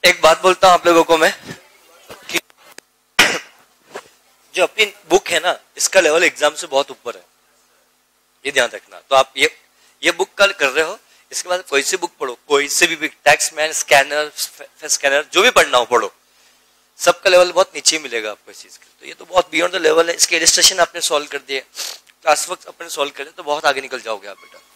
एक बात बोलता हूं आप लोगों को मैं कि जो अपनी बुक है ना, इसका लेवल एग्जाम से बहुत ऊपर है, ये ध्यान रखना। तो आप ये बुक कल कर रहे हो, इसके बाद कोई सी बुक पढ़ो, कोई से भी टैक्समैन, स्कैनर जो भी पढ़ना हो पढ़ो, सबका लेवल बहुत नीचे मिलेगा आपको इस चीज का। तो ये तो बहुत बियॉन्ड द लेवल है। इसके इलिस्ट्रेशन आपने सॉल्व कर दिए, क्लास वर्क अपने सॉल्व कर दिए, तो बहुत आगे निकल जाओगे आप बेटा।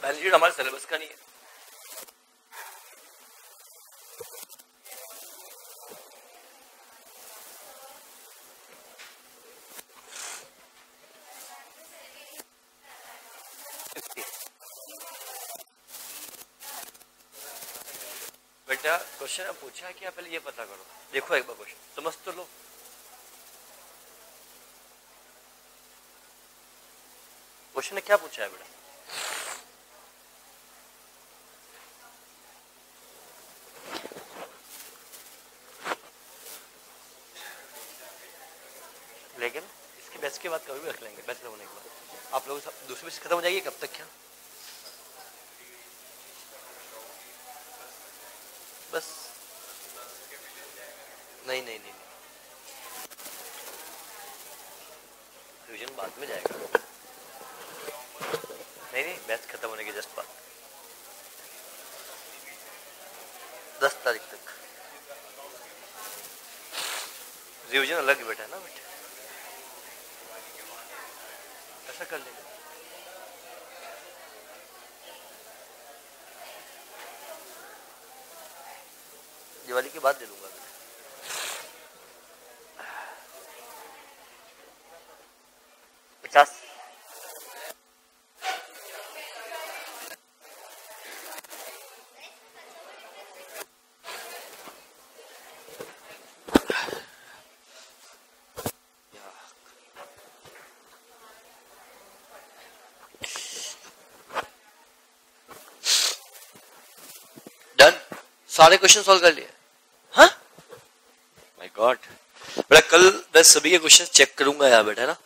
बैलेंस शीट हमारे सिलेबस का नहीं है। बेटा क्वेश्चन पूछा है क्या, पहले ये पता करो। देखो एक बार क्वेश्चन समझ तो लो। क्वेश्चन ने क्या पूछा है बेटा? लेकिन इसके बैच के बाद कभी भी रख लेंगे, बैच होने के बाद आप लोग सब दूसरी बैच खत्म हो जाएगी। कब तक क्या? बस नहीं नहीं नहीं, रिवीजन बाद में जाएगा। नहीं नहीं, बैच खत्म होने के जस्ट बाद 10 तारीख तक रिवीजन अलग ही बेटा है ना बेटे, ऐसा कर लेंगे। दिवाली के बाद दे दूंगा बेटा। पचास डन, सारे क्वेश्चन सॉल्व कर लिए। हाँ माय गॉड बेटा, कल मैं सभी के क्वेश्चन चेक करूंगा यार बेटा, ना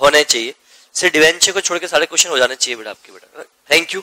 होने चाहिए, सिर्फ डिवेंचर को छोड़ के सारे क्वेश्चन हो जाने चाहिए बेटा आपके बेटा। Thank you.